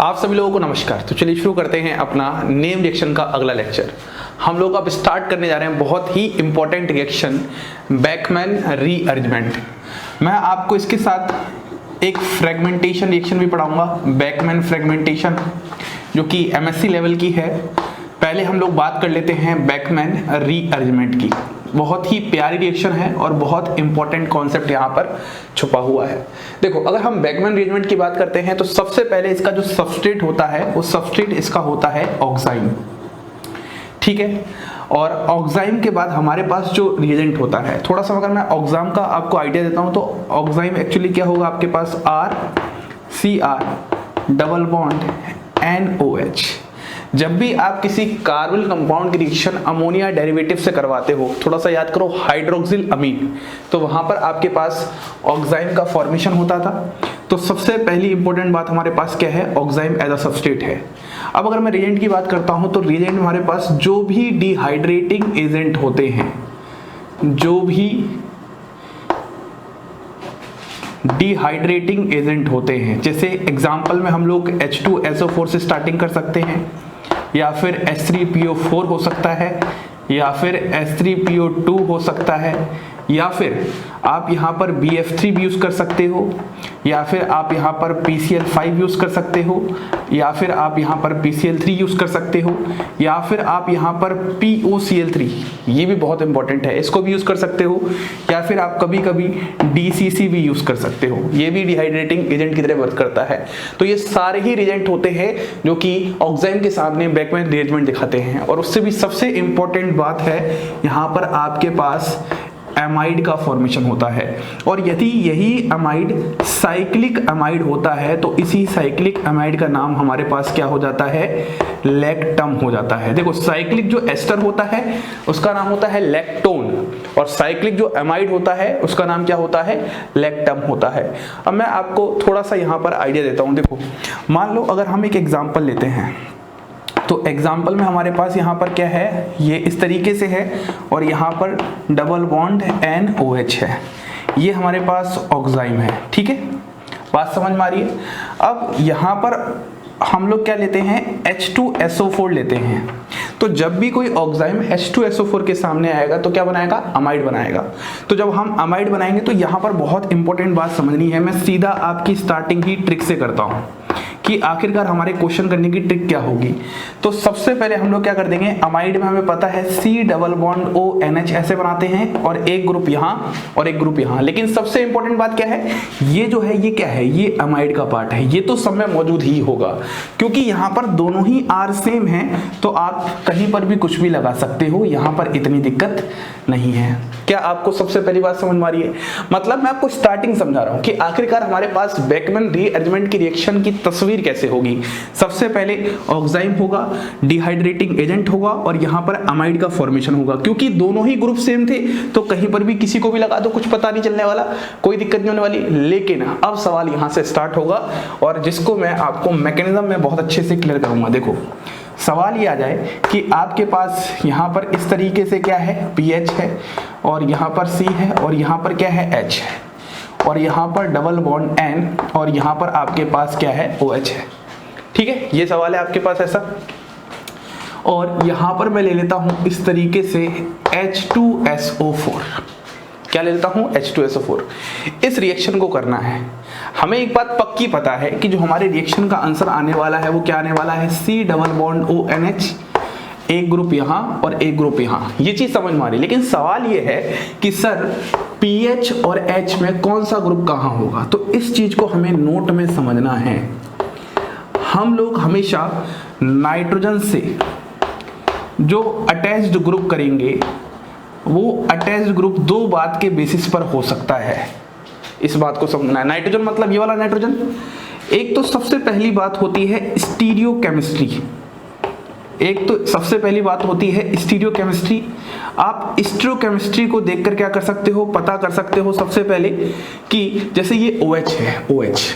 आप सभी लोगों को नमस्कार। तो चलिए शुरू करते हैं अपना नेम रिएक्शन का अगला लेक्चर। हम लोग अब स्टार्ट करने जा रहे हैं बहुत ही इंपॉर्टेंट रिएक्शन, बेकमैन रीअरेंजमेंट। मैं आपको इसके साथ एक फ्रेगमेंटेशन रिएक्शन भी पढ़ाऊंगा, बेकमैन फ्रेगमेंटेशन, जो कि एमएससी लेवल की है। पहले हम लोग बात कर लेते हैं बेकमैन रीअरेंजमेंट की। बहुत ही प्यारी रिएक्शन है और बहुत इंपॉर्टेंट कॉन्सेप्ट यहाँ पर छुपा हुआ है। देखो, अगर हम बेकमैन रीअरेंजमेंट की बात करते हैं तो सबसे पहले इसका जो सबस्ट्रेट होता है वो सबस्ट्रेट इसका होता है ऑक्साइम, ठीक है। और ऑक्साइम के बाद हमारे पास जो रिएजेंट होता है, थोड़ा सा अगर मैं ऑक्साइम का आपको आइडिया देता हूँ तो ऑक्साइम एक्चुअली क्या होगा, आपके पास RCr डबल बॉन्ड NOH। जब भी आप किसी कार्बन कंपाउंड की रिएक्शन अमोनिया डेरिवेटिव से करवाते हो, थोड़ा सा याद करो हाइड्रोक्सिल अमीन, तो वहां पर आपके पास ऑक्साइम का फॉर्मेशन होता था। तो सबसे पहली इंपॉर्टेंट बात हमारे पास क्या है, ऑक्साइम एज अ सबस्ट्रेट है। अब अगर मैं रिएजेंट की बात करता हूं तो रिएजेंट हमारे पास जो भी डिहाइड्रेटिंग एजेंट होते हैं, जो भी डिहाइड्रेटिंग एजेंट होते हैं, जैसे एग्जांपल में हम लोग H2SO4 से स्टार्टिंग कर सकते हैं, या फिर H3PO4 हो सकता है, या फिर H3PO2 हो सकता है, या फिर आप यहाँ पर BF3 भी यूज़ कर सकते हो, या फिर आप यहाँ पर PCl5 यूज़ कर सकते हो, या फिर आप यहाँ पर PCl3 यूज़ कर सकते हो, या फिर आप यहाँ पर POCl3, ये भी बहुत इंपॉर्टेंट है, इसको भी यूज़ कर सकते हो, या फिर आप कभी कभी DCC भी यूज़ कर सकते हो, ये भी डिहाइड्रेटिंग एजेंट की तरह वर्क करता है। तो ये सारे ही रिएजेंट होते हैं जो कि ऑक्साइम के सामने बेकमैन रीअरेंजमेंट दिखाते हैं। और उससे भी सबसे इंपॉर्टेंट बात है, यहाँ पर आपके पास एमाइड का फॉर्मेशन होता है। और यदि यही अमाइड साइक्लिक अमाइड होता है तो इसी साइक्लिक अमाइड का नाम हमारे पास क्या हो जाता है, लैक्टम हो जाता है। देखो, साइक्लिक जो एस्टर होता है उसका नाम होता है लैक्टोन, और साइक्लिक जो अमाइड होता है उसका नाम क्या होता है, लैक्टम होता है। अब मैं आपको थोड़ा सा यहाँ पर आइडिया देता हूँ। देखो, मान लो अगर हम एक एग्जाम्पल लेते हैं, तो एग्जाम्पल में हमारे पास यहाँ पर क्या है, ये इस तरीके से है, और यहाँ पर डबल बॉन्ड NOH है, ये हमारे पास ऑक्साइम है, ठीक है, बात समझ में आ रही है। अब यहाँ पर हम लोग क्या लेते हैं, H2SO4 लेते हैं। तो जब भी कोई ऑक्साइम H2SO4 के सामने आएगा तो क्या बनाएगा, अमाइड बनाएगा। तो जब हम अमाइड बनाएंगे तो यहाँ पर बहुत इंपॉर्टेंट बात समझनी है। मैं सीधा आपकी स्टार्टिंग ही ट्रिक से करता हूँ कि आखिरकार हमारे क्वेश्चन करने की ट्रिक क्या होगी। तो सबसे पहले हम लोग क्या कर देंगे, अमाइड में हमें पता है C डबल बॉन्ड ONH ऐसे बनाते हैं, और एक ग्रुप यहाँ और एक ग्रुप यहाँ। लेकिन सबसे इंपॉर्टेंट बात क्या है, ये जो है ये क्या है, ये अमाइड का पार्ट है, ये तो सब में मौजूद ही होगा, क्योंकि यहाँ पर दोनों ही R सेम है, तो आप कहीं पर भी कुछ भी लगा सकते हो, यहाँ पर इतनी दिक्कत नहीं है। क्या आपको सबसे पहली बात समझ में आ रही है? मतलब मैं आपको स्टार्टिंग समझा रहा हूँ कि आखिरकार हमारे पास बेकमैन रीअरेंजमेंट की रिएक्शन की तस्वीर कैसे होगी। सबसे पहले ऑक्साइम होगा, डिहाइड्रेटिंग एजेंट होगा, और यहाँ पर अमाइड का फॉर्मेशन होगा। क्योंकि दोनों ही ग्रुप सेम थे तो कहीं पर भी किसी को भी लगा दो, कुछ पता नहीं चलने वाला, कोई दिक्कत नहीं होने वाली। लेकिन अब सवाल यहाँ से स्टार्ट होगा, और जिसको मैं आपको मैकेनिज्म में बहुत अच्छे से क्लियर करूंगा। देखो, सवाल ये आ जाए कि आपके पास यहाँ पर इस तरीके से क्या है, PH है, और यहाँ पर C है, और यहाँ पर क्या है, H है, और यहाँ पर डबल बॉन्ड N, और यहाँ पर आपके पास क्या है, OH है, ठीक है। ये सवाल है आपके पास ऐसा। और यहाँ पर मैं ले लेता हूँ इस तरीके से H2SO4, क्या ले लेता हूँ, H2SO4। इस रिएक्शन को करना है, हमें एक बात पक्की पता है कि जो हमारे रिएक्शन का आंसर आने वाला है वो क्या आने वाला है, C डबल बॉन्ड ONH, एक ग्रुप यहाँ और एक ग्रुप यहाँ। ये चीज समझ में आ रही। लेकिन सवाल ये है कि सर PH और H में कौन सा ग्रुप कहाँ होगा, तो इस चीज को हमें नोट में समझना है। हम लोग हमेशा नाइट्रोजन से जो अटैच्ड ग्रुप करेंगे वो अटैच्ड ग्रुप दो बात के बेसिस पर हो सकता है, इस बात को समझना है। नाइट्रोजन मतलब ये वाला नाइट्रोजन। एक तो सबसे पहली बात होती है स्टीरियो केमिस्ट्री, एक तो सबसे पहली बात होती है स्टीरियो केमिस्ट्री। आप स्टीरियो केमिस्ट्री को देखकर क्या कर सकते हो, पता कर सकते हो सबसे पहले कि जैसे ये OH है, OH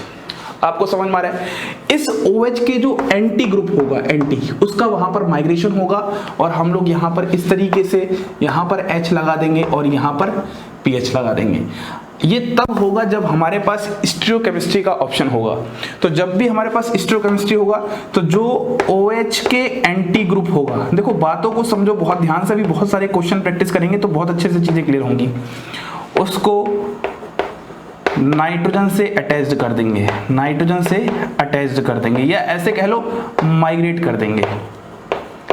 आपको समझ में आ रहा है, इस OH के जो एंटी ग्रुप होगा, एंटी, उसका वहां पर माइग्रेशन होगा, और हम लोग यहाँ पर इस तरीके से यहाँ पर H लगा देंगे और यहाँ पर PH लगा देंगे। ये तब होगा जब हमारे पास स्टीरियोकेमिस्ट्री का ऑप्शन होगा। तो जब भी हमारे पास स्टीरियोकेमिस्ट्री होगा तो जो OH के एंटी ग्रुप होगा, देखो बातों को समझो बहुत ध्यान से, भी बहुत सारे क्वेश्चन प्रैक्टिस करेंगे तो बहुत अच्छे से चीजें क्लियर होंगी। उसको नाइट्रोजन से अटैच्ड कर देंगे, नाइट्रोजन से अटैच्ड कर देंगे, या ऐसे कह लो माइग्रेट कर देंगे,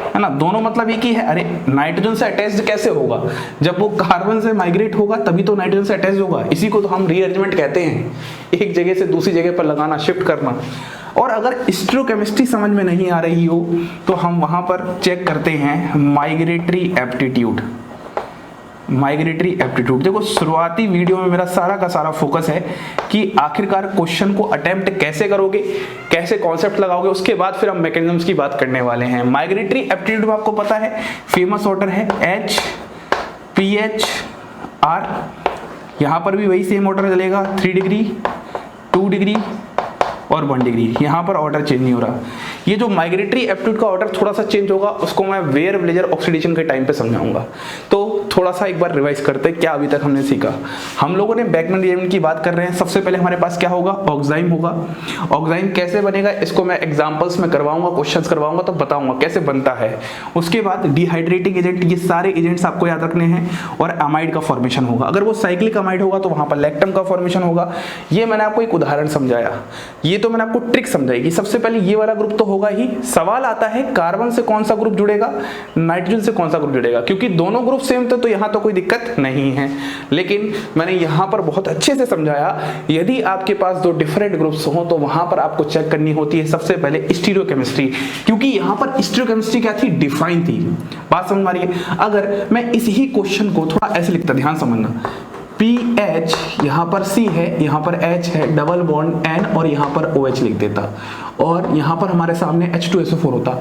है ना। दोनों मतलब एक ही है। अरे नाइट्रोजन से अटैच्ड कैसे होगा? जब वो कार्बन से माइग्रेट होगा तभी तो नाइट्रोजन से अटैच्ड होगा। इसी को तो हम रीअरेंजमेंट कहते हैं, एक जगह से दूसरी जगह पर लगाना, शिफ्ट करना। और अगर स्टीरियोकेमिस्ट्री समझ में नहीं आ रही हो तो हम वहां पर चेक करते हैं माइग्रेटरी एप्टीट्यूड। माइग्रेटरी एप्टीट्यूड, देखो शुरुआती वीडियो में मेरा सारा का सारा फोकस है कि आखिरकार क्वेश्चन को अटेम्प्ट कैसे करोगे, कैसे कॉन्सेप्ट लगाओगे, उसके बाद फिर हम मैकेनिज्म्स की बात करने वाले हैं। माइग्रेटरी एप्टीट्यूड में आपको पता है फेमस ऑर्डर है H PH R, यहां पर भी वही सेम ऑर्डर चलेगा, 3 डिग्री 2 डिग्री और 1 डिग्री, यहाँ पर ऑर्डर चेंज नहीं हो रहा। ये जो माइग्रेटरी एप्टीट्यूड का ऑर्डर थोड़ा सा चेंज होगा, उसको मैं वेयर ब्लेजर ऑक्सीडेशन के टाइम पे समझाऊंगा। तो थोड़ा सा एक बार रिवाइज करते हैं क्या अभी तक हमने सीखा। हम लोगों ने बैकमैन रिएक्शन की बात कर रहे हैं। सबसे पहले हमारे पास क्या होगा? ऑक्साइम होगा। ऑक्साइम कैसे बनेगा इसको मैं एग्जांपल्स में करवाऊंगा, क्वेश्चंस करवाऊंगा तो बताऊंगा कैसे बनता है। उसके बाद डिहाइड्रेटिंग एजेंट, ये सारे एजेंट्स आपको याद रखने हैं। और अमाइड का फॉर्मेशन होगा, अगर वो साइक्लिक अमाइड होगा तो वहां पर लैक्टम का फॉर्मेशन होगा। ये मैंने आपको एक उदाहरण समझाया, ये तो मैंने आपको ट्रिक समझाई कि सबसे पहले ये वाला ग्रुप तो होगा ही। सवाल आता है कार्बन से कौन सा ग्रुप जुड़ेगा, नाइट्रोजन से कौन सा ग्रुप जुड़ेगा, क्योंकि दोनों ग्रुप सेम थे तो यहां तो कोई दिक्कत नहीं है। लेकिन मैंने यहां पर बहुत अच्छे से समझाया, यदि आपके पास दो डिफरेंट ग्रुप्स हो तो वहां पर आपको चेक करनी होती है सबसे पहले स्टीरियोकेमिस्ट्री, क्योंकि यहां पर स्टीरियोकेमिस्ट्री क्या थी? डिफाइन थी। बात समझ में आ रही है? अगर मैं इस ही क्वेश्चन को थोड़ा ऐसे लिखता, ध्यान समझना, PH यहाँ पर C है, यहाँ पर H है, डबल बॉन्ड N और यहाँ पर OH लिख देता, और यहाँ पर हमारे सामने H2SO4 होता।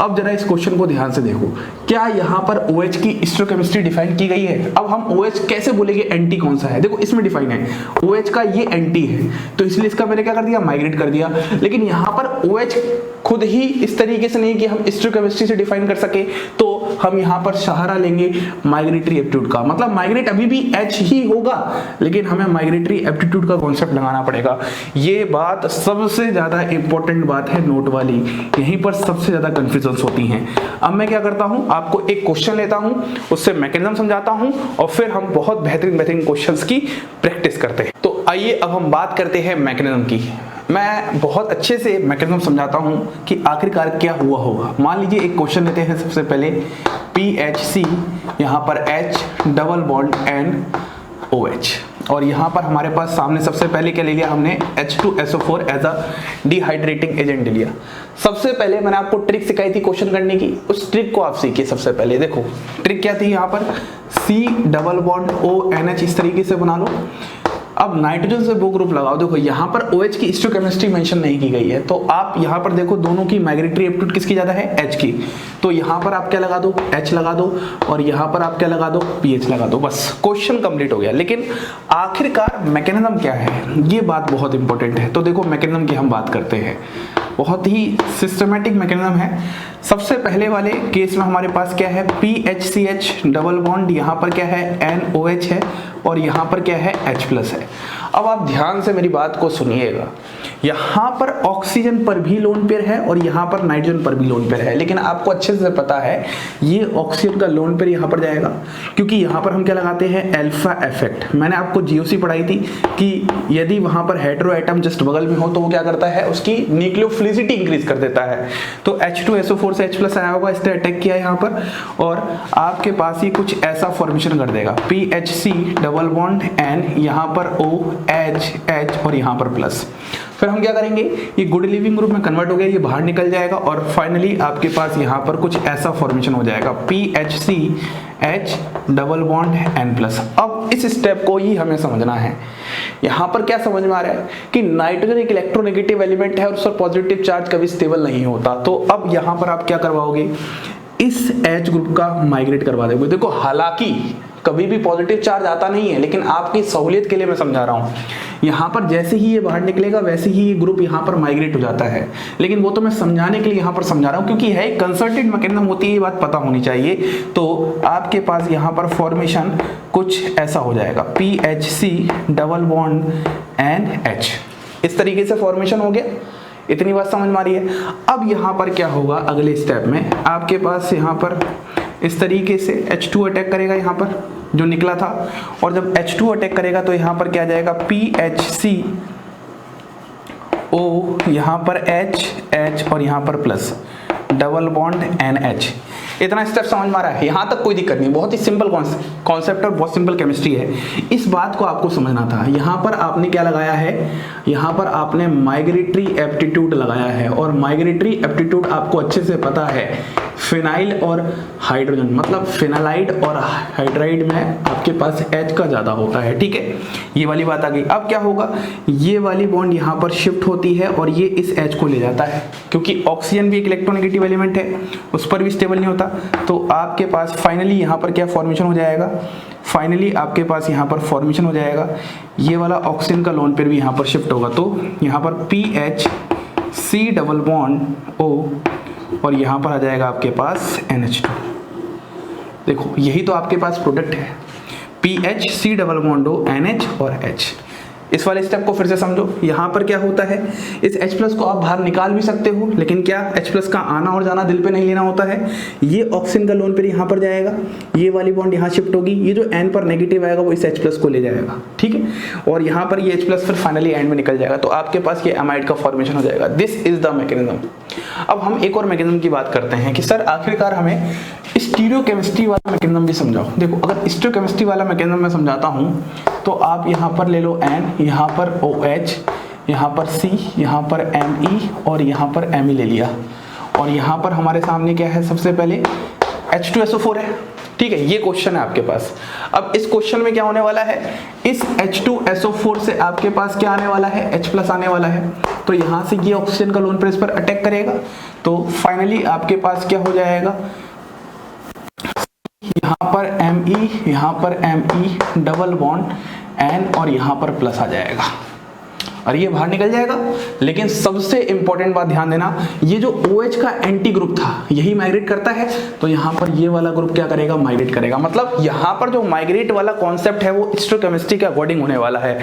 अब जरा इस क्वेश्चन को ध्यान से देखो, क्या यहाँ पर OH की स्टीरियोकेमिस्ट्री डिफाइन की गई है? अब हम OH कैसे बोलेंगे एंटी कौन सा है? देखो इसमें डिफाइन है OH का ये एंटी है, तो इसलिए इसका मैंने क्या कर दिया? माइग्रेट कर दिया। लेकिन यहाँ पर OH खुद ही इस तरीके से नहीं कि हम स्टीरियोकेमिस्ट्री से डिफाइन कर सके, तो हम यहाँ पर सहारा लेंगे माइग्रेटरी एप्टीट्यूड का। मतलब माइग्रेट अभी भी H ही होगा, लेकिन हमें माइग्रेटरी एप्टीट्यूड का कॉन्सेप्ट लगाना पड़ेगा। ये बात सबसे ज्यादा इंपॉर्टेंट बात है, नोट वाली, यहीं पर सबसे ज्यादा कंफ्यूजन होती हैं। अब मैं क्या करता हूं, आपको एक क्वेश्चन लेता हूं, उससे मैकेनिज्म समझाता हूं और फिर हम बहुत बेहतरीन बेहतरीन क्वेश्चंस की प्रैक्टिस करते हैं। तो आइए अब हम बात करते हैं मैकेनिज्म की। मैं बहुत अच्छे से मैकेनिज्म समझाता हूं कि आखिरकार क्या हुआ होगा। मान लीजिए एक क्वेश्चन लेते हैं सबसे पहले, PHC, यहाँ पर H, double bond N OH, और यहाँ पर हमारे पास सामने सबसे पहले क्या ले लिया हमने? H2SO4 as a dehydrating agent लिया। सबसे पहले मैंने आपको ट्रिक सिखाई थी क्वेश्चन करने की, उस ट्रिक को आप सीखिए। सबसे पहले देखो ट्रिक क्या थी, यहाँ पर C डबल बॉन्ड ONH इस तरीके से बना लो। अब नाइट्रोजन से वो ग्रुप लगाओ। देखो यहाँ पर OH की स्टीरियोकेमिस्ट्री मेंशन नहीं की गई है, तो आप यहाँ पर देखो दोनों की माइग्रेटरी एप्टीट्यूड किसकी ज्यादा है? H की। तो यहाँ पर आप क्या लगा दो? H लगा दो, और यहाँ पर आप क्या लगा दो? PH लगा दो। बस क्वेश्चन कंप्लीट हो गया। लेकिन आखिरकार मैकेनिज्म क्या है, ये बात बहुत इंपॉर्टेंट है। तो देखो मैकेनिज्म की हम बात करते हैं, बहुत ही सिस्टमेटिक मैकेनिज्म है। सबसे पहले वाले केस में हमारे पास क्या है? PHCH डबल बॉन्ड, यहाँ पर क्या है? NOH है, और यहाँ पर क्या है? H+ है। अब आप ध्यान से मेरी बात को सुनिएगा, यहाँ पर ऑक्सीजन पर भी लोन पेयर है और यहाँ पर नाइट्रोजन पर भी लोन पेयर है, लेकिन आपको अच्छे से पता है ये ऑक्सीजन का लोन पेयर यहाँ पर जाएगा, क्योंकि यहाँ पर हम क्या लगाते हैं? Alpha effect. मैंने आपको GOC पढ़ाई थी कि यदि वहां पर हेटेरो एटम जस्ट बगल में हो तो वो क्या करता है? उसकी न्यूक्लियोफिलिसिटी इंक्रीज कर देता है। तो H2SO4 से H+ आया होगा, इसने अटैक किया यहाँ पर, और आपके पास ही कुछ ऐसा फॉर्मेशन कर देगा, PHC डबल बॉन्ड N, यहाँ पर OH और यहाँ पर प्लस। फिर हम क्या करेंगे? ये गुड लिविंग ग्रुप में कन्वर्ट हो गया, ये बाहर निकल जाएगा, और फाइनली आपके पास यहाँ पर कुछ ऐसा फॉर्मेशन हो जाएगा, PHCH डबल बॉन्ड N+। अब इस स्टेप को ही हमें समझना है। यहाँ पर क्या समझ में आ रहा है कि नाइट्रोजन एक इलेक्ट्रोनेगेटिव एलिमेंट है और उस पर पॉजिटिव चार्ज कभी स्टेबल नहीं होता। तो अब यहाँ पर आप क्या करवाओगे? इस H ग्रुप का माइग्रेट करवा दोगे। देखो हालांकि कभी भी पॉजिटिव चार्ज आता नहीं है, लेकिन आपकी सहूलियत के लिए मैं समझा रहा हूं। यहाँ पर जैसे ही ये बाहर निकलेगा वैसे ही ये ग्रुप यहाँ पर माइग्रेट हो जाता है। लेकिन वो तो मैं समझाने के लिए यहाँ पर समझा रहा हूँ, क्योंकि है एक कंसर्टेड मैकेनिज्म होती है, ये बात पता होनी चाहिए। तो आपके पास यहाँ पर फॉर्मेशन कुछ ऐसा हो जाएगा, PHC डबल बॉन्ड NH, इस तरीके से फॉर्मेशन हो गया। इतनी बात समझ में आ रही है। अब यहाँ पर क्या होगा अगले स्टेप में, आपके पास यहाँ पर इस तरीके से H2 अटैक करेगा यहाँ पर जो निकला था, और जब H2 अटैक करेगा तो यहाँ पर क्या आ जाएगा, PHCO, यहाँ पर H और यहाँ पर प्लस डबल बॉन्ड NH। इतना स्टेप समझ में आ रहा है? यहाँ तक कोई दिक्कत नहीं, बहुत ही सिंपल कॉन्सेप्ट और बहुत सिंपल केमिस्ट्री है। इस बात को आपको समझना था। यहाँ पर आपने क्या लगाया है, यहाँ पर आपने माइग्रेटरी एप्टीट्यूड लगाया है, और माइग्रेटरी एप्टीट्यूड आपको अच्छे से पता है, फिनाइल और हाइड्रोजन, मतलब फिनालाइड और हाइड्राइड में आपके पास H का ज़्यादा होता है, ठीक है। ये वाली बात आ गई। अब क्या होगा, ये वाली बॉन्ड यहाँ पर शिफ्ट होती है और ये इस H को ले जाता है, क्योंकि ऑक्सीजन भी एक इलेक्ट्रोनेगेटिव एलिमेंट है, उस पर भी स्टेबल नहीं होता। तो आपके पास फाइनली यहाँ पर क्या फॉर्मेशन हो जाएगा, फाइनली आपके पास यहाँ पर फॉर्मेशन हो जाएगा, ये वाला ऑक्सीजन का लोन पेयर भी यहाँ पर शिफ्ट होगा। तो यहाँ पर PHC डबल बॉन्ड O और यहाँ पर आ जाएगा आपके पास NH2। देखो यही तो आपके पास प्रोडक्ट है, PHC double bond O NH और H। इस वाले स्टेप को फिर से समझो। यहाँ पर क्या होता है, इस H प्लस को आप बाहर निकाल भी सकते हो, लेकिन क्या H प्लस का आना और जाना दिल पे नहीं लेना होता है। ये ऑक्सीजन का लोन पेयर यहाँ पर जाएगा, ये वाली बॉन्ड यहाँ शिफ्ट होगी, ये जो N पर नेगेटिव आएगा वो इस H प्लस को ले जाएगा, ठीक है। और यहाँ पर ये H प्लस फिर फाइनली एंड में निकल जाएगा, तो आपके पास ये एमाइड का फॉर्मेशन हो जाएगा। This is the mechanism. अब हम एक और मैकेनिज्म की बात करते हैं कि सर आखिरकार हमें स्टीरियोकेमिस्ट्री वाला मैकेनिज्म भी समझाओ। देखो अगर स्टीरियोकेमिस्ट्री वाला मैकेनिज्म मैं समझाता हूँ तो आप यहाँ पर ले लो N, यहाँ पर OH, यहाँ पर C, यहाँ पर Me और यहाँ पर Me ले लिया, और यहाँ पर हमारे सामने क्या है, सबसे पहले H2SO4 है, ठीक है। ये क्वेश्चन है आपके पास। अब इस क्वेश्चन में क्या होने वाला है, इस H2SO4 से आपके पास क्या आने वाला है, H प्लस आने वाला है। तो यहाँ से ये ऑक्सीजन का लोन पेयर इस पर अटैक करेगा, तो फाइनली आपके पास क्या हो जाएगा, यहाँ पर Me, यहाँ पर Me डबल बॉन्ड N और यहाँ पर प्लस आ जाएगा, और ये बाहर निकल जाएगा। लेकिन सबसे इंपॉर्टेंट बात ध्यान देना, ये जो OH का एंटी ग्रुप था यही माइग्रेट करता है, तो यहाँ पर ये वाला ग्रुप क्या करेगा, माइग्रेट करेगा। मतलब यहाँ पर जो माइग्रेट वाला कॉन्सेप्ट है वो स्टीरियोकेमिस्ट्री के अकॉर्डिंग होने वाला है।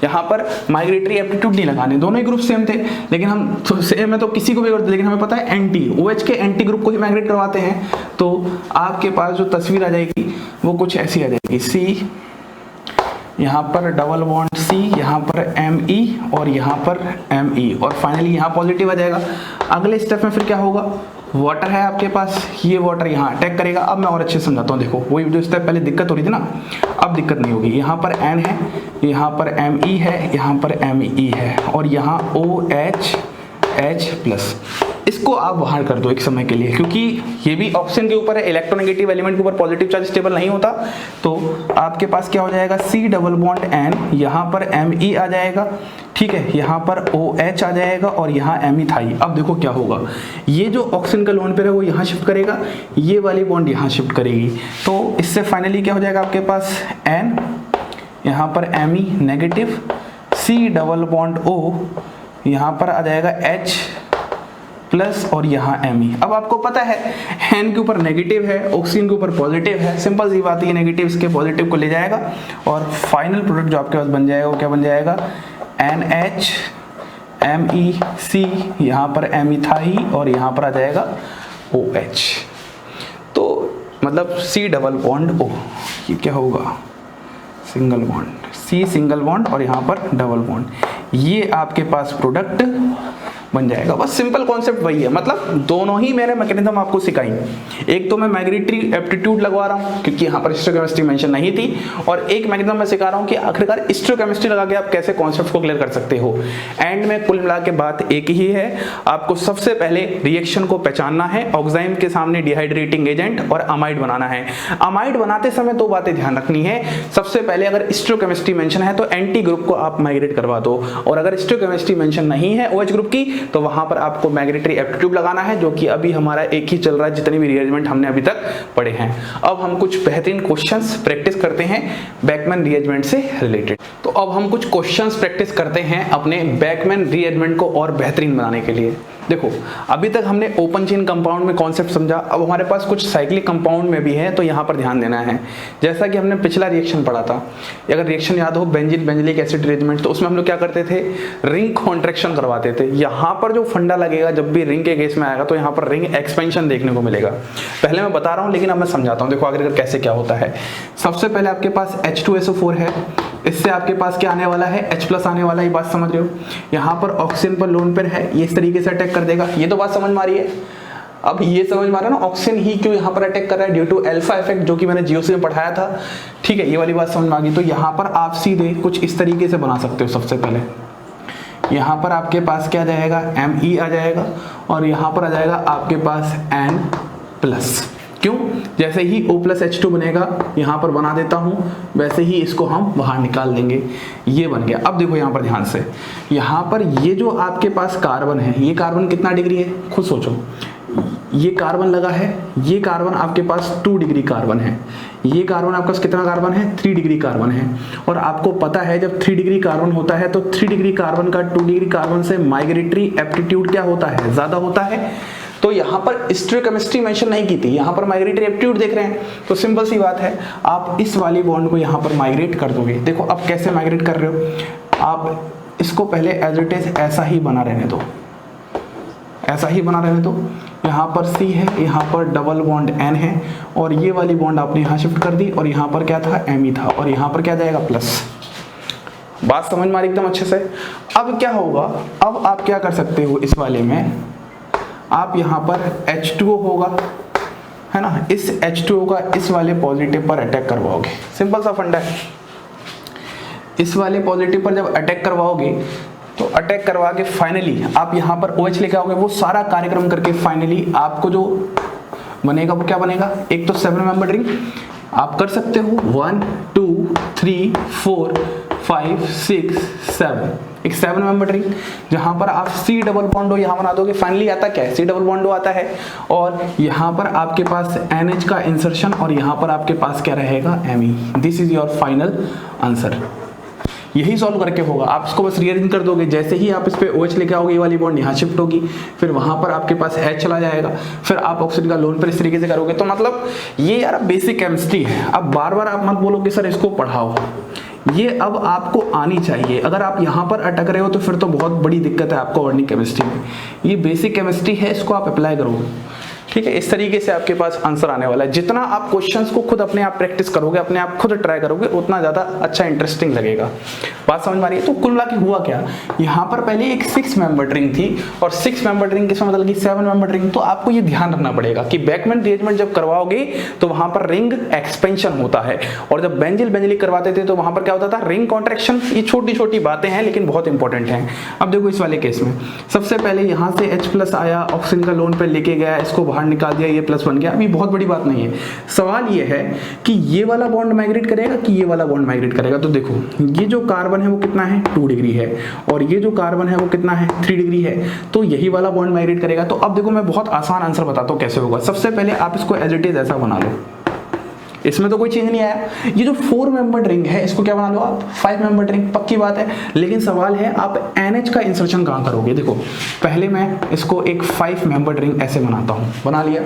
यहाँ पर माइग्रेटरी एप्टीट्यूड नहीं लगाने, दोनों ही ग्रुप सेम थे, लेकिन हम तो सेम है तो किसी को भी करते, लेकिन हमें पता है एंटी OH के एंटी ग्रुप को ही माइग्रेट करवाते हैं। तो आपके पास जो तस्वीर आ जाएगी वो कुछ ऐसी आ जाएगी, C यहाँ पर डबल बॉन्ड C, यहाँ पर Me और यहाँ पर Me, और फाइनली यहाँ पॉजिटिव आ जाएगा। अगले स्टेप में फिर क्या होगा, वाटर है आपके पास, ये वाटर यहाँ अटैक करेगा। अब मैं और अच्छे से समझाता हूँ। देखो वही जो स्टेप पहले दिक्कत हो रही थी ना, अब दिक्कत नहीं होगी। यहाँ पर N है, यहाँ पर Me है, यहाँ पर Me है, और यहाँ OH H प्लस, इसको आप बाहर कर दो एक समय के लिए, क्योंकि ये भी ऑक्सीजन के ऊपर है, इलेक्ट्रोनेगेटिव एलिमेंट के ऊपर पॉजिटिव चार्ज स्टेबल नहीं होता। तो आपके पास क्या हो जाएगा, C डबल बॉन्ड N, यहाँ पर Me आ जाएगा, ठीक है, यहाँ पर OH आ जाएगा और यहाँ Me थाई। अब देखो क्या होगा, ये जो ऑक्सीजन का लोन पेयर है वो यहाँ शिफ्ट करेगा, ये वाली बॉन्ड यहाँ शिफ्ट करेगी। तो इससे फाइनली क्या हो जाएगा आपके पास N, यहाँ पर Me negative, C double bond O, यहाँ पर आ जाएगा H प्लस और यहाँ Me। अब आपको पता है N के ऊपर नेगेटिव है, ऑक्सीजन के ऊपर पॉजिटिव है, सिंपल सी बात है, ये नेगेटिव इसके पॉजिटिव को ले जाएगा, और फाइनल प्रोडक्ट जो आपके पास बन जाएगा वो क्या बन जाएगा, NH MEC, यहाँ पर Me थाई और यहाँ पर आ जाएगा OH। तो मतलब C डबल बॉन्ड O, ये क्या होगा, single bond, C single bond और यहाँ पर डबल बॉन्ड, ये आपके पास प्रोडक्ट बन जाएगा। बस सिंपल कॉन्सेप्ट वही है। मतलब दोनों ही मैंने मैकेनिज्म आपको सिखाई, एक तो मैं माइग्रेटरी एप्टीट्यूड लगवा रहा हूँ क्योंकि यहाँ पर स्टीरियोकेमिस्ट्री मेंशन नहीं थी, और एक मैकेनिज्म मैं सिखा रहा हूँ कि आखिरकार स्टीरियोकेमिस्ट्री लगा के आप कैसे कॉन्सेप्ट को क्लियर कर सकते हो। एंड में कुल मिला के बात एक ही है, आपको सबसे पहले रिएक्शन को पहचानना है, ऑक्साइम के सामने डिहाइड्रेटिंग एजेंट और अमाइड बनाना है। अमाइड बनाते समय दो बातें ध्यान रखनी है, सबसे पहले अगर स्टीरियोकेमिस्ट्री मेंशन है तो एंटी ग्रुप को आप माइग्रेट करवा दो, और अगर स्टीरियोकेमिस्ट्री मेंशन नहीं है OH ग्रुप की तो वहां पर आपको माइग्रेटरी एप्टीट्यूड लगाना है, जो कि अभी हमारा एक ही चल रहा है जितने भी रीअरेंजमेंट हमने अभी तक पढ़े हैं। अब हम कुछ बेहतरीन क्वेश्चंस प्रैक्टिस करते हैं बैकमैन रीअरेंजमेंट से रिलेटेड। तो अब हम कुछ क्वेश्चंस प्रैक्टिस करते हैं अपने बैकमैन रीअरेंजमेंट को और बेहतरीन बनाने के लिए। देखो अभी तक हमने ओपन चेन कंपाउंड में कॉन्सेप्ट समझा, अब हमारे पास कुछ साइक्लिक कंपाउंड में भी है, तो यहाँ पर ध्यान देना है। जैसा कि हमने पिछला रिएक्शन पढ़ा था, अगर रिएक्शन याद हो बेंजीन बेंजलिक एसिड अरेंजमेंट, तो उसमें हम लोग क्या करते थे, रिंग कॉन्ट्रैक्शन करवाते थे। यहाँ पर जो फंडा लगेगा जब भी रिंग के केस में आएगा तो यहाँ पर रिंग एक्सपेंशन देखने को मिलेगा। पहले मैं बता रहा हूँ लेकिन अब मैं समझाता हूँ। देखो आगे कैसे क्या होता है। सबसे पहले आपके पास H2SO4 है, इससे आपके पास क्या आने वाला है, H+ आने वाला है, ये बात समझ रहे हो। यहाँ पर ऑक्सीजन पर लोन पेयर है, ये इस तरीके से अटैक कर देगा, ये तो बात समझ में आ रही है। अब ये समझ में आ रहा है ना, ऑक्सीजन ही क्यों यहाँ पर अटैक कर रहा है, ड्यू टू अल्फा इफेक्ट, जो कि मैंने जीओसी में पढ़ाया था। ठीक है, ये वाली बात समझ में आ गई। तो यहाँ पर आप सीधे कुछ इस तरीके से बना सकते हो। सबसे पहले यहाँ पर आपके पास क्या आ जाएगा, Me आ जाएगा, और यहाँ पर आ जाएगा आपके पास N+। क्यों, जैसे ही O+H2 बनेगा, यहाँ पर बना देता हूँ, वैसे ही इसको हम बाहर निकाल देंगे, ये बन गया। अब देखो यहाँ पर ध्यान से, यहाँ पर ये जो आपके पास कार्बन है, ये कार्बन कितना डिग्री है, खुद सोचो। ये कार्बन लगा है, ये कार्बन आपके पास 2 डिग्री कार्बन है, ये कार्बन आपके पास कितना कार्बन है, 3 डिग्री कार्बन है। और आपको पता है जब 3 डिग्री कार्बन होता है तो 3 डिग्री कार्बन का 2 डिग्री कार्बन से माइग्रेटरी एप्टीट्यूड क्या होता है, ज्यादा होता है। तो यहाँ पर स्टीरियोकेमिस्ट्री मेंशन नहीं की थी, यहाँ पर माइग्रेटरी एप्टीट्यूड देख रहे हैं, तो सिंपल सी बात है, आप इस वाली बॉन्ड को यहाँ पर माइग्रेट कर दोगे। देखो अब कैसे माइग्रेट कर रहे हो, आप इसको पहले एज इट इज ऐसा ही बना रहने दो, ऐसा ही बना रहने दो। यहाँ पर C है, यहाँ पर डबल बॉन्ड N है, और ये वाली बॉन्ड आपने यहाँ शिफ्ट कर दी, और यहाँ पर क्या था, Me था, और यहाँ पर क्या जाएगा, प्लस। बात समझ में आ रही एकदम अच्छे से। अब क्या होगा, अब आप क्या कर सकते हो, इस वाले में आप यहाँ पर H2O होगा, है ना, इस H2O का इस वाले पॉजिटिव पर अटैक करवाओगे। सिंपल सा फंडा है। इस वाले पॉजिटिव पर जब अटैक करवाओगे तो अटैक करवा के फाइनली आप यहाँ पर OH लेके आओगे, वो सारा कार्यक्रम करके फाइनली आपको जो बनेगा वो क्या बनेगा, एक तो 7 मेंबर रिंग आप कर सकते हो, 1 2 3 4 5 6 7, एक 7 मेंबर रिंग, जहां पर आप C डबल बॉन्ड यहाँ बना दोगे। फाइनली आता क्या है, C डबल बॉन्ड आता है, और यहाँ पर आपके पास NH का इंसर्शन, और यहाँ पर आपके पास क्या रहेगा, Me। This is your final answer. यही सॉल्व करके होगा, आप इसको बस रीअरेंज कर दोगे। जैसे ही आप इस पे OH लेके आओगे, ये वाली बॉन्ड यहाँ शिफ्ट होगी, फिर वहां पर आपके पास H चला जाएगा, फिर आप ऑक्सीजन का लोन पर इस तरीके से करोगे। तो मतलब ये यार बेसिक केमिस्ट्री है। अब बार बार आप मत बोलो कि सर इसको पढ़ाओ, ये अब आपको आनी चाहिए। अगर आप यहाँ पर अटक रहे हो तो फिर तो बहुत बड़ी दिक्कत है आपको ऑर्गेनिक केमिस्ट्री में। ये बेसिक केमिस्ट्री है, इसको आप अप्लाई करोगे, ठीक है। इस तरीके से आपके पास आंसर आने वाला है। जितना आप क्वेश्चंस को खुद अपने आप प्रैक्टिस करोगे, अपने आप खुद ट्राई करोगे, उतना ज्यादा अच्छा इंटरेस्टिंग लगेगा। बात समझ में आ रही है। तो कुल मिला के हुआ क्या, यहाँ पर पहले एक 6 मेंबर रिंग थी, और 6 मेंबर रिंग किसमें मतलब कि 7 मेंबर रिंग। तो आपको ये ध्यान रखना पड़ेगा कि बैकमैन रीअरेंजमेंट जब करवाओगे तो वहां पर रिंग एक्सपेंशन होता है, और जब बेंजिल करवाते थे तो वहां पर क्या होता था, रिंग कॉन्ट्रैक्शन। ये छोटी छोटी बातें हैं लेकिन बहुत इंपॉर्टेंट हैं। अब देखो इस वाले केस में सबसे पहले यहाँ से H+ आया, ऑक्सीजन का लोन पे लेके गया, इसको बाहर निकाल दिया, ये प्लस बन गया। अभी बहुत बड़ी बात नहीं है। सवाल ये है कि ये वाला बॉन्ड माइग्रेट करेगा कि ये वाला बॉन्ड माइग्रेट करेगा। तो देखो ये जो कार्बन है वो कितना है, 2 डिग्री है, और ये जो कार्बन है वो कितना है, 3 डिग्री है। तो यही वाला बॉन्ड माइग्रेट करेगा। तो अब देखो मैं बहुत आसान आंसर बताता हूँ कैसे होगा। सबसे पहले आप इसको एज इट इज ऐसा बना लो, इसमें तो कोई चेंज नहीं आया। ये जो 4 मेंबर रिंग है इसको क्या बना लो आप, 5 मेंबर रिंग, पक्की बात है। लेकिन सवाल है आप NH का इंसर्शन कहाँ करोगे। देखो पहले मैं इसको एक 5 मेंबर रिंग ऐसे बनाता हूँ, बना लिया।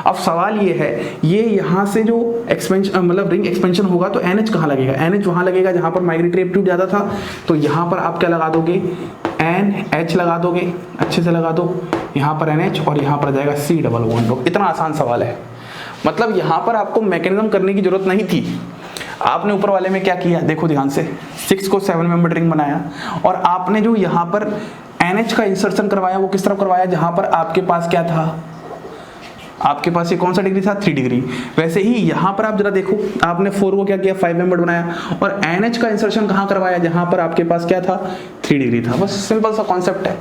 अब सवाल ये है, ये यहाँ से जो एक्सपेंशन मतलब रिंग एक्सपेंशन होगा तो NH कहाँ लगेगा, NH वहाँ लगेगा जहाँ पर माइग्रेटरी एप्टीट्यूड ज़्यादा था। तो यहाँ पर आप क्या लगा दोगे, NH लगा दोगे, अच्छे से लगा दो। यहाँ पर NH और यहाँ पर जाएगा C डबल बॉन्ड। इतना आसान सवाल है। मतलब यहाँ पर आपको मैकेनिज्म करने की जरूरत नहीं थी। आपने ऊपर वाले में क्या किया, देखो ध्यान से, 6 को 7 मेंबर रिंग बनाया, और आपने जो यहाँ पर NH का इंसर्शन करवाया वो किस तरफ करवाया, जहाँ पर आपके पास क्या था, आपके पास ये कौन सा डिग्री था, 3 डिग्री। वैसे ही यहाँ पर आप जरा देखो, आपने 4 को क्या किया, 5 मेंबर बनाया, और NH का इंसर्शन कहाँ करवाया, जहाँ पर आपके पास क्या था, 3 डिग्री था। बस सिंपल सा कॉन्सेप्ट है।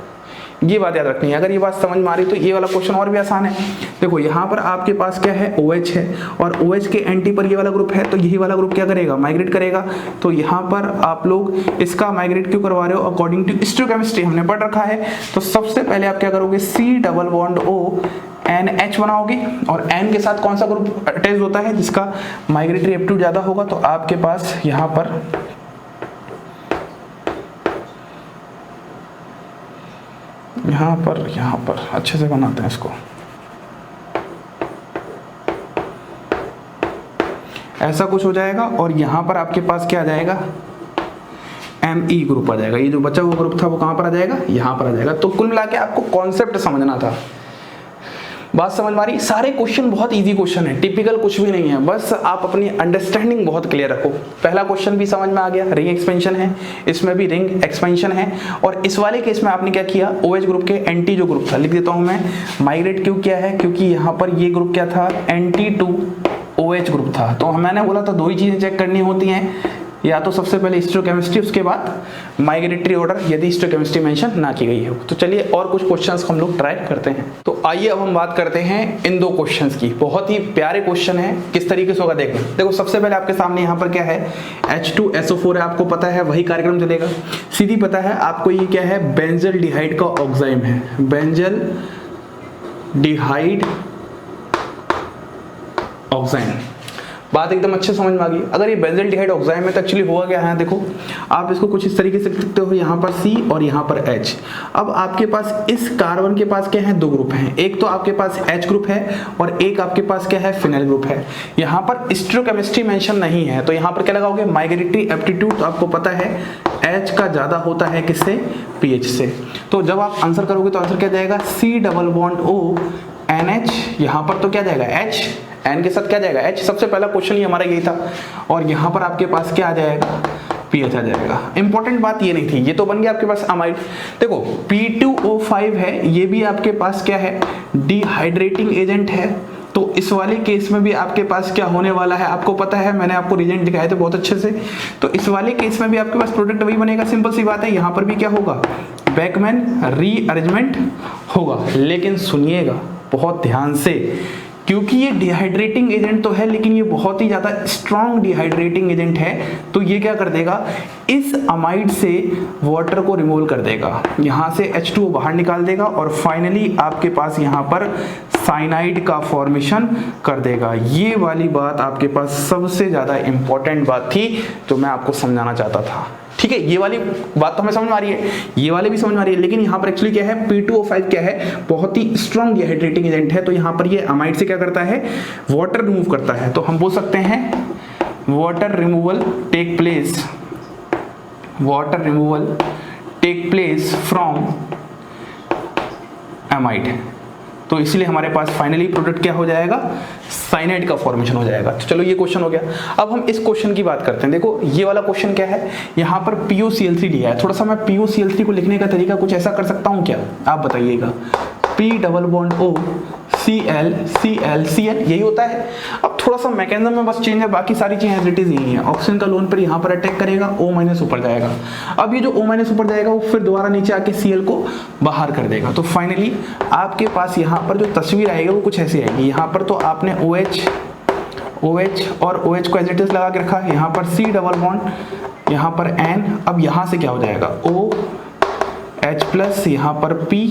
ये बात याद रखनी है। अगर ये बात समझ में आ रही तो ये वाला क्वेश्चन और भी आसान है। देखो यहाँ पर आपके पास क्या है, OH है और OH के एंटी पर ये वाला ग्रुप है, तो यही वाला ग्रुप क्या करेगा, माइग्रेट करेगा। तो यहाँ पर आप लोग इसका माइग्रेट क्यों करवा रहे हो, अकॉर्डिंग टू स्टोइकोकेमिस्ट्री हमने पढ़ रखा है। तो सबसे पहले आप क्या करोगे, C double bond O NH बनाओगे और N के साथ कौन सा ग्रुप अटैच होता है, जिसका माइग्रेटरी एप्टीट्यूड ज्यादा होगा। तो आपके पास यहाँ पर अच्छे से बनाते हैं इसको, ऐसा कुछ हो जाएगा। और यहाँ पर आपके पास क्या आ जाएगा, Me ग्रुप आ जाएगा। ये जो बचा हुआ ग्रुप था वो कहाँ पर आ जाएगा, यहाँ पर आ जाएगा। तो कुल मिला के आपको कॉन्सेप्ट समझना था। बात समझ में आ रही? सारे क्वेश्चन बहुत इजी क्वेश्चन है, टिपिकल कुछ भी नहीं है, बस आप अपनी अंडरस्टैंडिंग बहुत क्लियर रखो। पहला क्वेश्चन भी समझ में आ गया, रिंग एक्सपेंशन है, इसमें भी रिंग एक्सपेंशन है। और इस वाले केस में आपने क्या किया, OH ग्रुप के एंटी जो ग्रुप था, लिख देता हूं मैं, माइग्रेट क्यों किया है, क्योंकि यहाँ पर ये ग्रुप क्या था, Nt2OH ग्रुप था। तो मैंने बोला था दो ही चीजें चेक करनी होती हैं, या तो सबसे पहले स्टोइकोकेमिस्ट्री, उसके बाद माइग्रेटरी ऑर्डर, यदि स्टोइकोकेमिस्ट्री मेंशन ना की गई हो। तो चलिए और कुछ क्वेश्चंस हम लोग ट्राई करते हैं। तो आइए अब हम बात करते हैं इन दो क्वेश्चंस की। बहुत ही प्यारे क्वेश्चन है, किस तरीके से होगा देखना। देखो सबसे पहले आपके सामने यहाँ पर क्या है, H2SO4 है, आपको पता है वही कार्यक्रम चलेगा। सीधी पता है आपको ये क्या है, बेंजल डिहाइड का ऑक्साइम है, बेंजल डिहाइड ऑक्साइम। बात एकदम अच्छे समझ में आ गई। अगर ये बेंजल डिहाइड ऑक्साइम है तो एक्चुअली हुआ क्या है, देखो आप इसको कुछ इस तरीके से लिख सकते हो, यहाँ पर C और यहाँ पर H। अब आपके पास इस कार्बन के पास क्या है, दो ग्रुप हैं, एक तो आपके पास H ग्रुप है और एक आपके पास क्या है, फिनाइल ग्रुप है। यहाँ पर स्टोइकोकेमिस्ट्री मेंशन नहीं है, तो यहाँ पर क्या लगाओगे, माइग्रेटरी एप्टीट्यूड। तो आपको पता है H का ज्यादा होता है किससे, pH से। तो जब आप आंसर करोगे तो आंसर क्या जाएगा, C double bond O NH। यहाँ पर तो क्या जाएगा, H, N के साथ क्या जाएगा, H। सबसे पहला क्वेश्चन ही हमारा यही था। और यहाँ पर आपके पास क्या आ जाएगा, pH आ जाएगा। इंपॉर्टेंट बात ये नहीं थी, ये तो बन गया आपके पास अमाइड। देखो P2O5 है, ये भी आपके पास क्या है, डिहाइड्रेटिंग एजेंट है। तो इस वाले केस में भी आपके पास क्या होने वाला है, आपको पता है, मैंने आपको रिजल्ट दिखाए थे बहुत अच्छे से। तो इस वाले केस में भी आपके पास प्रोडक्ट वही बनेगा, सिंपल सी बात है। यहाँ पर भी क्या होगा, बैकमैन रीअरेंजमेंट होगा। लेकिन सुनिएगा बहुत ध्यान से, क्योंकि ये डिहाइड्रेटिंग एजेंट तो है, लेकिन ये बहुत ही ज्यादा स्ट्रॉन्ग डिहाइड्रेटिंग एजेंट है। तो ये क्या कर देगा, इस अमाइड से वाटर को रिमूव कर देगा, यहाँ से H2O बाहर निकाल देगा और फाइनली आपके पास यहाँ पर साइनाइड का फॉर्मेशन कर देगा। ये वाली बात आपके पास सबसे ज्यादा इंपॉर्टेंट बात थी जो मैं आपको समझाना चाहता था। ठीक है, ये वाली बात तो हमें समझ में आ रही है, ये वाले भी समझ में आ रही है। लेकिन यहाँ पर एक्चुअली क्या है, P2O5 क्या है, बहुत ही स्ट्रॉन्ग डिहाइड्रेटिंग एजेंट है। तो यहाँ पर ये अमाइड से क्या करता है, वाटर रिमूव करता है। तो हम बोल सकते हैं water removal take place, water removal take place from amide. तो इसलिए हमारे पास फाइनली प्रोडक्ट क्या हो जाएगा, साइनाइड का फॉर्मेशन हो जाएगा। तो चलो ये क्वेश्चन हो गया। अब हम इस क्वेश्चन की बात करते हैं। देखो ये वाला क्वेश्चन क्या है, यहाँ पर POCl3 लिया है। थोड़ा सा मैं POCl3 को लिखने का तरीका कुछ ऐसा कर सकता हूँ क्या, आप बताइएगा। P double bond O Cl Cl Cl, यही होता है। अब थोड़ा सा मैकेनिज्म में बस चेंज है, बाकी सारी चीजें एज इट इज यही है। ऑक्सीजन का लोन पर यहाँ पर अटैक करेगा, O- ऊपर जाएगा। अब ये जो O- ऊपर जाएगा वो फिर दोबारा नीचे आके Cl को बाहर कर देगा। तो फाइनली आपके पास यहाँ पर जो तस्वीर आएगी वो कुछ ऐसी आएगी। यहाँ पर तो आपने OH और OH को एज इट इज लगा के रखा, यहाँ पर C डबल बॉन्ड, यहाँ पर N। अब यहाँ से क्या हो जाएगा, OH+, यहाँ पर P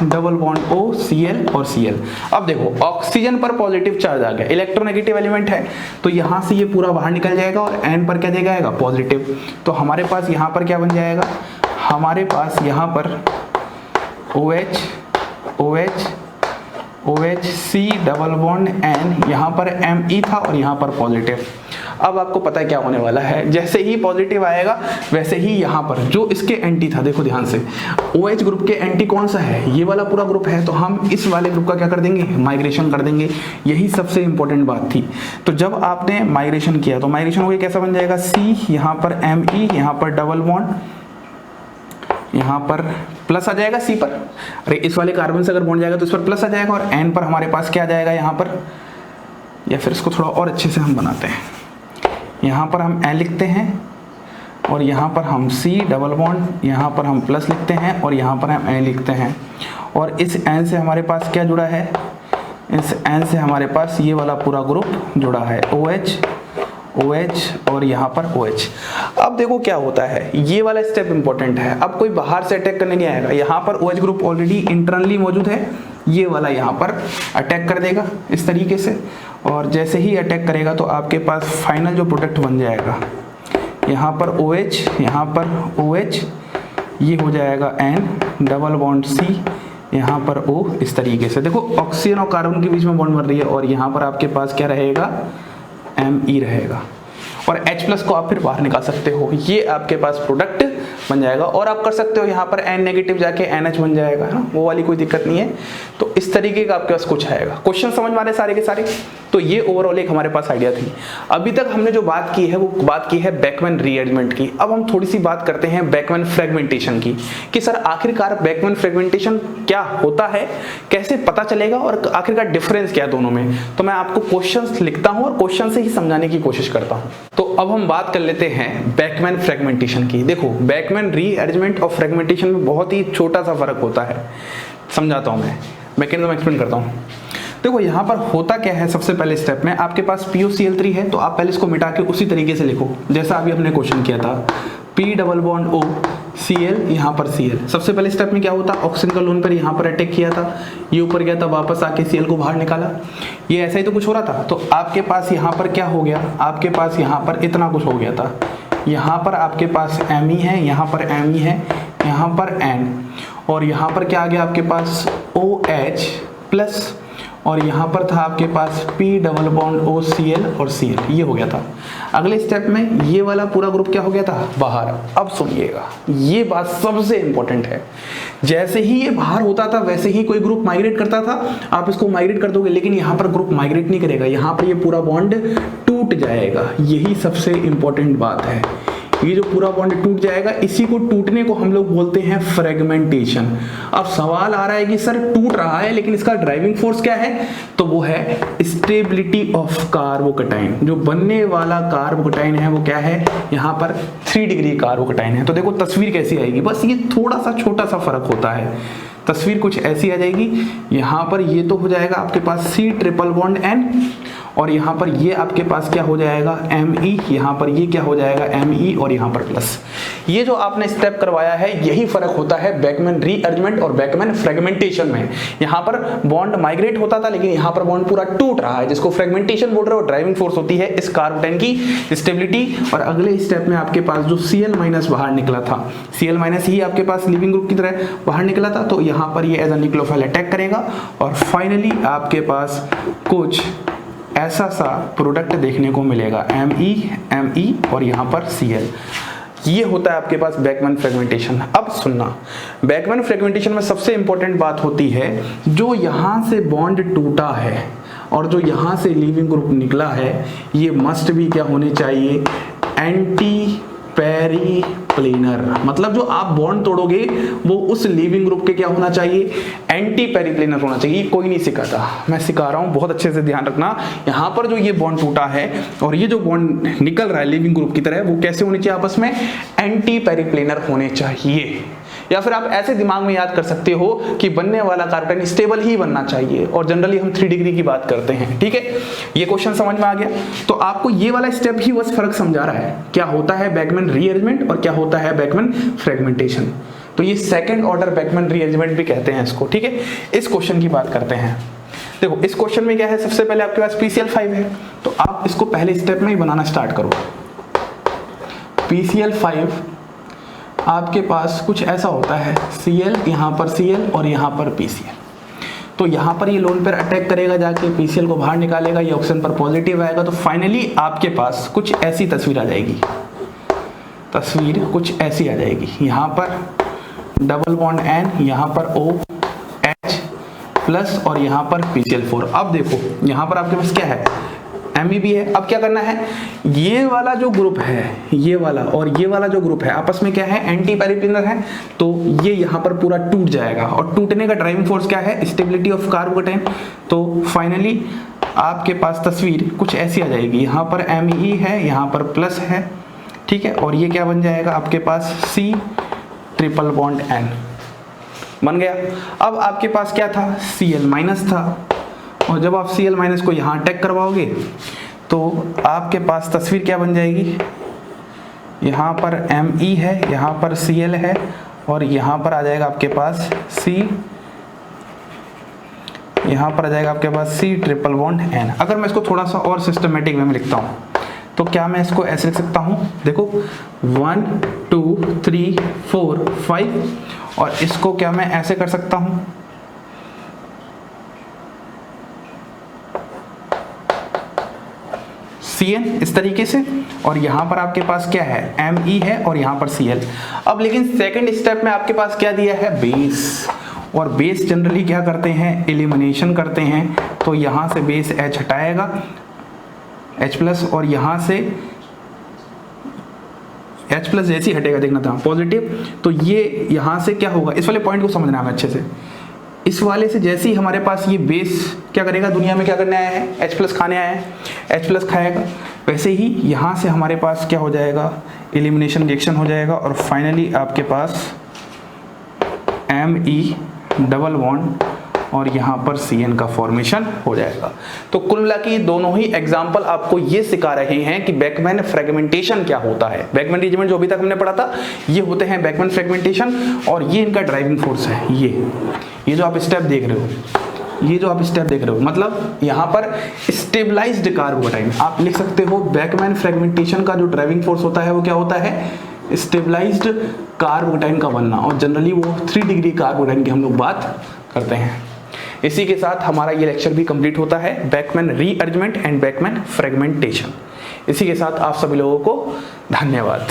double bond O Cl और Cl। अब देखो ऑक्सीजन पर पॉजिटिव चार्ज आ गया, इलेक्ट्रोनेगेटिव एलिमेंट है, तो यहाँ से ये पूरा बाहर निकल जाएगा और N पर क्या देगा आएगा, पॉजिटिव। तो हमारे पास यहाँ पर क्या बन जाएगा, हमारे पास यहाँ पर OH C double bond N, यहाँ पर Me था और यहाँ पर पॉजिटिव। अब आपको पता है क्या होने वाला है, जैसे ही पॉजिटिव आएगा वैसे ही यहाँ पर जो इसके एंटी था, देखो ध्यान से, OH ग्रुप के एंटी कौन सा है, ये वाला पूरा ग्रुप है। तो हम इस वाले ग्रुप का क्या कर देंगे, माइग्रेशन कर देंगे। यही सबसे इंपॉर्टेंट बात थी। तो जब आपने माइग्रेशन किया तो माइग्रेशन हो गया, कैसा बन जाएगा, C यहाँ पर Me, यहाँ पर डबल बॉन्ड, यहाँ पर प्लस आ जाएगा C पर। अरे इस वाले कार्बन से अगर बॉन्ड जाएगा तो इस पर प्लस आ जाएगा, और N पर हमारे पास क्या आ जाएगा यहाँ पर, या फिर इसको थोड़ा और अच्छे से हम बनाते हैं। यहाँ पर हम N लिखते हैं और यहाँ पर हम C डबल बॉन्ड, यहाँ पर हम प्लस लिखते हैं और यहाँ पर हम N लिखते हैं। और इस N से हमारे पास क्या जुड़ा है, इस N से हमारे पास ये वाला पूरा ग्रुप जुड़ा है, OH OH और यहाँ पर OH। अब देखो क्या होता है, ये वाला स्टेप इंपॉर्टेंट है। अब कोई बाहर से अटैक करने नहीं आएगा, यहाँ पर OH ग्रुप ऑलरेडी इंटरनली मौजूद है, ये वाला यहाँ पर अटैक कर देगा इस तरीके से। और जैसे ही अटैक करेगा तो आपके पास फाइनल जो प्रोडक्ट बन जाएगा, यहाँ पर OH, यहाँ पर OH, ये हो जाएगा N डबल बॉन्ड C, यहाँ पर O, इस तरीके से। देखो ऑक्सीजन और कार्बन के बीच में बॉन्ड बन रही है और यहाँ पर आपके पास क्या रहेगा, Me रहेगा। और H प्लस को आप फिर बाहर निकाल सकते हो, ये आपके पास प्रोडक्ट बन जाएगा। और आप कर सकते हो यहाँ पर N नेगेटिव जाके NH बन जाएगा, है ना, वो वाली कोई दिक्कत नहीं है। तो इस तरीके का आपके पास कुछ आएगा। क्वेश्चन समझ में आ रहे सारे के सारे। तो ये ओवरऑल एक हमारे पास आइडिया थी। अभी तक हमने जो बात की है वो बात की है बैकमैन रीअरेंजमेंट की। अब हम थोड़ी सी बात करते हैं बैकमैन फ्रेगमेंटेशन की, कि सर आखिरकार बैकमैन फ्रेगमेंटेशन क्या होता है, कैसे पता चलेगा और आखिरकार डिफरेंस क्या है दोनों में। तो मैं आपको क्वेश्चंस लिखता हूं और क्वेश्चन से ही समझाने की कोशिश करता हूं। तो अब हम बात कर लेते हैं बैकमैन फ्रेगमेंटेशन की। देखो बैकमैन रीअरेंजमेंट और फ्रेगमेंटेशन में बहुत ही छोटा सा फर्क होता है, समझाता हूं मैं मैकेनिज्म एक्सप्लेन करता हूं। देखो यहाँ पर होता क्या है, सबसे पहले स्टेप में आपके पास POCl3 है, तो आप पहले इसको मिटा के उसी तरीके से लिखो जैसा अभी हमने क्वेश्चन किया था, P double bond O Cl, यहाँ पर Cl। सबसे पहले स्टेप में क्या होता, ऑक्सीजन का लोन पर यहाँ पर अटैक किया था, ये ऊपर गया था, वापस आके Cl को बाहर निकाला, ये ऐसा ही तो कुछ हो रहा था। तो आपके पास यहाँ पर क्या हो गया, आपके पास यहाँ पर इतना कुछ हो गया था, यहाँ पर आपके पास Me है, यहाँ पर Me है, यहाँ पर N, और यहाँ पर क्या आ गया आपके पास OH प्लस, और यहाँ पर था आपके पास P double bond O Cl और Cl, ये हो गया था। अगले स्टेप में ये वाला पूरा ग्रुप क्या हो गया था, बाहर। अब सुनिएगा, ये बात सबसे इंपॉर्टेंट है। जैसे ही ये बाहर होता था वैसे ही कोई ग्रुप माइग्रेट करता था, आप इसको माइग्रेट कर दोगे, लेकिन यहाँ पर ग्रुप माइग्रेट नहीं करेगा, यहाँ पर ये पूरा बॉन्ड टूट जाएगा। यही सबसे इंपॉर्टेंट बात है, ये जो पूरा बॉन्ड टूट जाएगा, इसी को टूटने को हम लोग बोलते हैं फ्रेगमेंटेशन। अब सवाल आ रहा है कि सर टूट रहा है लेकिन इसका ड्राइविंग फोर्स क्या है, तो वो है स्टेबिलिटी ऑफ कार्बोकैटायन। जो बनने वाला कार्बोकैटायन है वो क्या है, यहाँ पर 3 डिग्री कार्बोकैटायन है। तो देखो तस्वीर कैसी आएगी, बस ये थोड़ा सा छोटा सा फर्क होता है। तस्वीर कुछ ऐसी आ जाएगी, यहाँ पर ये तो हो जाएगा आपके पास C ट्रिपल बॉन्ड N, और यहाँ पर ये आपके पास क्या हो जाएगा Me, यहाँ पर ये क्या हो जाएगा Me, और यहाँ पर प्लस। ये जो आपने स्टेप करवाया है यही फर्क होता है बैकमैन रीअरेंजमेंट और बैकमैन फ्रेगमेंटेशन में। यहाँ पर बॉन्ड माइग्रेट होता था लेकिन यहाँ पर बॉन्ड पूरा टूट रहा है, जिसको फ्रेगमेंटेशन बोल रहे हो। ड्राइविंग फोर्स होती है इस कार्बोकैटायन की स्टेबिलिटी। और अगले स्टेप में आपके पास जो Cl माइनस बाहर निकला था, Cl माइनस ही आपके पास लिविंग ग्रुप की तरह बाहर निकला था, तो यहाँ पर ये एज अ न्यूक्लियोफाइल अटैक करेगा और फाइनली आपके पास कुछ ऐसा सा प्रोडक्ट देखने को मिलेगा, Me और यहाँ पर Cl। ये होता है आपके पास बैकमैन फ्रेगमेंटेशन। अब सुनना, बैकमैन फ्रेगमेंटेशन में सबसे इंपॉर्टेंट बात होती है, जो यहाँ से बॉन्ड टूटा है और जो यहाँ से लीविंग ग्रुप निकला है, ये मस्ट भी क्या होने चाहिए, एंटी पेरिप्लेनर। मतलब जो आप बॉन्ड तोड़ोगे वो उस लीविंग ग्रुप के क्या होना चाहिए, एंटी पेरिप्लेनर होना चाहिए। कोई नहीं सिखाता, मैं सिखा रहा हूँ, बहुत अच्छे से ध्यान रखना। यहाँ पर जो ये बॉन्ड टूटा है और ये जो बॉन्ड निकल रहा है लिविंग ग्रुप की तरह, वो कैसे होने चाहिए आपस में, एंटी पेरिप्लेनर होने चाहिए। या फिर आप ऐसे दिमाग में याद कर सकते हो कि बनने वाला कार्बोकैटायन स्टेबल ही बनना चाहिए, और जनरली हम 3 डिग्री की बात करते हैं। ठीक है, ये क्वेश्चन समझ में आ गया। तो आपको ये वाला स्टेप ही बस फर्क समझा रहा है, क्या होता है बैकमैन रीअरेंजमेंट और क्या होता है बैकमैन फ्रेगमेंटेशन। तो ये सेकंड ऑर्डर बैकमैन रीअरेंजमेंट भी कहते हैं इसको। ठीक है, इस क्वेश्चन की बात करते हैं। देखो इस क्वेश्चन में क्या है, सबसे पहले आपके पास PCl5 है, तो आप इसको पहले स्टेप में ही बनाना स्टार्ट करो। PCl5 आपके पास कुछ ऐसा होता है, Cl, यहाँ पर Cl और यहाँ पर PCl। तो यहाँ पर ये लोन पर अटैक करेगा, जाके PCl को बाहर निकालेगा, ये ऑक्सीजन पर पॉजिटिव आएगा, तो फाइनली आपके पास कुछ ऐसी तस्वीर आ जाएगी। तस्वीर कुछ ऐसी आ जाएगी, यहाँ पर डबल बॉन्ड N, यहाँ पर OH प्लस और यहाँ पर PCl4। अब देखो यहाँ पर आपके पास क्या है, Me भी है। अब क्या करना है, ये वाला जो ग्रुप है, ये वाला और ये वाला जो ग्रुप है, आपस में क्या है, एंटी पेरिप्लेनर है, तो ये यहाँ पर पूरा टूट जाएगा। और टूटने का ड्राइविंग फोर्स क्या है, स्टेबिलिटी ऑफ कार्बोकैटायन। तो फाइनली आपके पास तस्वीर कुछ ऐसी आ जाएगी, यहाँ पर Me है, यहाँ पर प्लस है, ठीक है, और ये क्या बन जाएगा आपके पास C ट्रिपल बॉन्ड N बन गया। अब आपके पास क्या था, Cl माइनस था, और जब आप Cl माइनस को यहाँ अटैक करवाओगे तो आपके पास तस्वीर क्या बन जाएगी, यहाँ पर Me है, यहाँ पर Cl है, और यहाँ पर आ जाएगा आपके पास C, यहाँ पर आ जाएगा आपके पास C ट्रिपल बॉन्ड N। अगर मैं इसको थोड़ा सा और सिस्टमेटिक वे में लिखता हूँ तो क्या मैं इसको ऐसे लिख सकता हूँ, देखो 1 2 3 4 5, और इसको क्या मैं ऐसे कर सकता हूँ, Cn इस तरीके से, और यहाँ पर आपके पास क्या है Me है, और यहाँ पर Cl। अब लेकिन सेकंड स्टेप में आपके पास क्या दिया है, बेस, और बेस जनरली क्या करते हैं, एलिमिनेशन करते हैं, तो यहाँ से बेस H हटाएगा H प्लस, और यहाँ से H प्लस जैसे ही हटेगा, देखना था पॉजिटिव, तो ये यहाँ से क्या होगा, इस वाले पॉइंट को समझना है अच्छे से, इस वाले से जैसे ही हमारे पास ये बेस क्या करेगा, दुनिया में क्या करने आया है, H प्लस खाने आया है, H प्लस खाएगा, वैसे ही यहाँ से हमारे पास क्या हो जाएगा, एलिमिनेशन रिएक्शन हो जाएगा, और फाइनली आपके पास Me डबल बॉन्ड और यहाँ पर Cn का फॉर्मेशन हो जाएगा। तो कुल मिला के दोनों ही एग्जाम्पल आपको ये सिखा रहे हैं कि बैकमैन फ्रेगमेंटेशन क्या होता है। बैकमैन रीअरेंजमेंट जो अभी तक हमने पढ़ा था, ये होते हैं बैकमैन फ्रेगमेंटेशन, और ये इनका ड्राइविंग फोर्स है। ये जो आप स्टेप देख रहे हो, ये जो आप स्टेप देख रहे हो, मतलब यहाँ पर स्टेबलाइज्ड कार्बोटाइन आप लिख सकते हो। बैकमैन फ्रेगमेंटेशन का जो ड्राइविंग फोर्स होता है वो क्या होता है, स्टेबलाइज्ड कार्बोटाइन का बनना, और जनरली वो 3 डिग्री कार्बोटाइन की हम लोग बात करते हैं। इसी के साथ हमारा ये लेक्चर भी कंप्लीट होता है, Beckmann rearrangement and Beckmann fragmentation. इसी के साथ आप सभी लोगों को धन्यवाद।